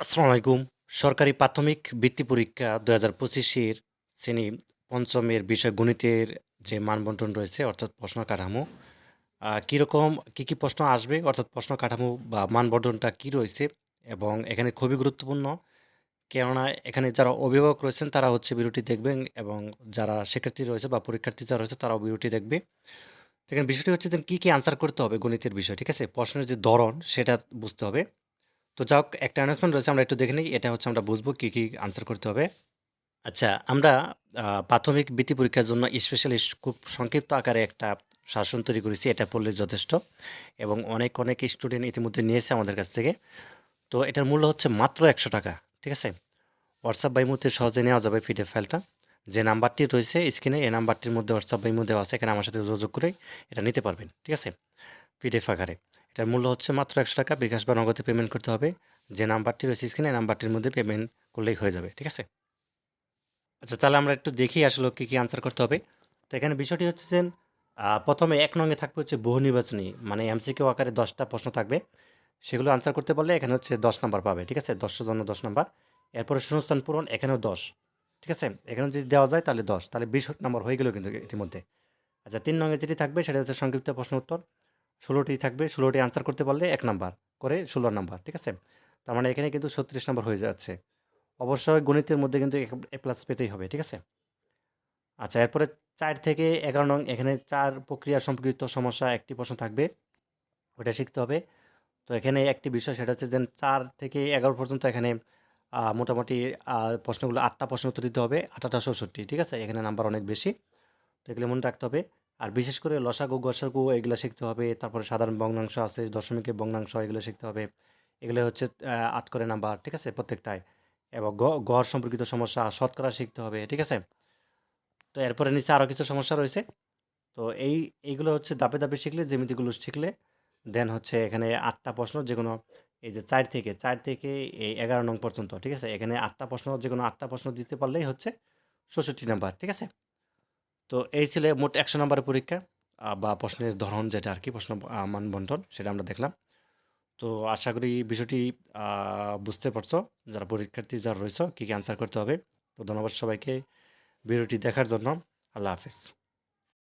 আসসালামু আলাইকুম। সরকারি প্রাথমিক বৃত্তি পরীক্ষা ২০২৫-এর শ্রেণী ৫ম এর বিষয় গণিতের যে মানবন্টন রয়েছে অর্থাৎ প্রশ্ন কাঠামো, কীরকম কী প্রশ্ন আসবে অর্থাৎ প্রশ্ন কাঠামো বা মানবন্টনটা কী রয়েছে এবং এখানে খুবই গুরুত্বপূর্ণ। কেননা এখানে যারা অভিভাবক রয়েছেন তারা হচ্ছে ভিডিওটি দেখবেন এবং যারা শিক্ষার্থী রয়েছে বা পরীক্ষার্থী যারা রয়েছে তারাও ভিডিওটি দেখবে। তো এখানে বিষয়টি হচ্ছে যে কী আনসার করতে হবে গণিতের বিষয়, ঠিক আছে? প্রশ্নের যে ধরন সেটা বুঝতে হবে। তো যাই হোক একটা অ্যানাউন্সমেন্ট রয়েছে আমরা একটু দেখে নিই। এটা হচ্ছে আমরা বুঝবো কী আনসার করতে হবে। আচ্ছা আমরা প্রাথমিক বৃত্তি পরীক্ষার জন্য স্পেশালি খুব সংক্ষিপ্ত আকারে একটা শাসন তৈরি করেছি। এটা পড়লে যথেষ্ট এবং অনেক স্টুডেন্ট ইতিমধ্যে নিয়েছে আমাদের কাছ থেকে। তো এটার মূল্য হচ্ছে মাত্র ৳১০০, ঠিক আছে? হোয়াটসঅ্যাপ বা ইমোতে সহজে নেওয়া যাবে পিডিএফ ফাইলটা। যে নাম্বারটি রয়েছে স্ক্রিনে এই নাম্বারটির মধ্যে হোয়াটসঅ্যাপ বা ইমো দেওয়া আছে। এখানে আমার সাথে যোগাযোগ করে এটা নিতে পারবেন, ঠিক আছে? পিডিএফ আকারে। এটার মূল্য হচ্ছে মাত্র ৳১০০, বিকাশ বা নগদে পেমেন্ট করতে হবে। যে নাম্বারটি রয়েছে স্ক্রিনে এই নাম্বারটির মধ্যে পেমেন্ট করলেই হয়ে যাবে, ঠিক আছে? আচ্ছা তাহলে আমরা একটু দেখি আসলে কী আনসার করতে হবে। তো এখানে বিষয়টি হচ্ছে যে ১ম এ ১ নং এ থাকবে হচ্ছে বহু নির্বাচনী মানে এমসিকিউ আকারে ১০ টা প্রশ্ন থাকবে। সেগুলো আনসার করতে পারলে এখানে হচ্ছে ১০ নাম্বার পাবে, ঠিক আছে? ১০ এর জন্য ১০ নাম্বার। এরপরে শূন্যস্থান পূরণ এখানেও ১০, ঠিক আছে? এখানেও যদি দেওয়া যায় তাহলে ১০, তাহলে ২০ নাম্বার হয়ে গেল কিন্তু ইতিমধ্যে। আচ্ছা ৩ নং এ যেটি থাকবে সেটা হচ্ছে সংক্ষিপ্ত প্রশ্ন উত্তর। ১৬ টি থাকবে, ১৬ টি আনসার করতে পারলে ১ নাম্বার করে ১৬ নাম্বার, ঠিক আছে? তার মানে এখানে কিন্তু ৩৬ নাম্বার হয়ে যাচ্ছে। অবশ্যই গণিতের মধ্যে কিন্তু এ প্লাস পেতেই হবে, ঠিক আছে? আচ্ছা এরপরে ৪ থেকে ১১ নং এখানে ৪ প্রক্রিয়া সম্পর্কিত সমস্যা একটি প্রশ্ন থাকবে, ওটা শিখতে হবে। তো এখানে একটি বিষয় সেটা হচ্ছে যে ৪ থেকে ১১ পর্যন্ত এখানে মোটামুটি প্রশ্নগুলো ৮ টা প্রশ্নের উত্তর দিতে হবে। ৮ ৮ ৬৬, ঠিক আছে? এখানে নাম্বার অনেক বেশি। তো এগুলো মনে রাখতে হবে। আর বিশেষ করে লসাগু, গসাগু এগুলো শিখতে হবে। তারপরে সাধারণ ভগ্নাংশ আছে, দশমিকের ভগ্নাংশ এগুলো শিখতে হবে। এগুলো হচ্ছে ৮ করে নাম্বার, ঠিক আছে? প্রত্যেকটায়। এবং গড় সম্পর্কিত সমস্যা, শতকরা শিখতে হবে, ঠিক আছে? তো এরপরে নিচে আরও কিছু সমস্যা রয়েছে। তো এইগুলো হচ্ছে ধাপে শিখলে, জ্যামিতিগুলো শিখলে দেন হচ্ছে এখানে ৮ টা প্রশ্ন যেকোনো এই যে ৪ থেকে এই ১১ নং পর্যন্ত, ঠিক আছে? এখানে ৮ টা প্রশ্ন যেকোনো ৮ টা প্রশ্ন দিতে পারলেই হচ্ছে ৬৬ নাম্বার, ঠিক আছে? তো এই ছিল মোট ১০০ নাম্বারের পরীক্ষা বা প্রশ্নের ধরন যেটা আরকি প্রশ্ন মান বন্টন সেটা আমরা দেখলাম। তো আশা করি বিষয়টি আ বুঝতে পারছো যারা পরীক্ষার্থী যারা রয়েছো কী আনসার করতে হবে। তো ধন্যবাদ সবাইকে ভিডিওটি দেখার জন্য। আল্লাহ হাফেজ।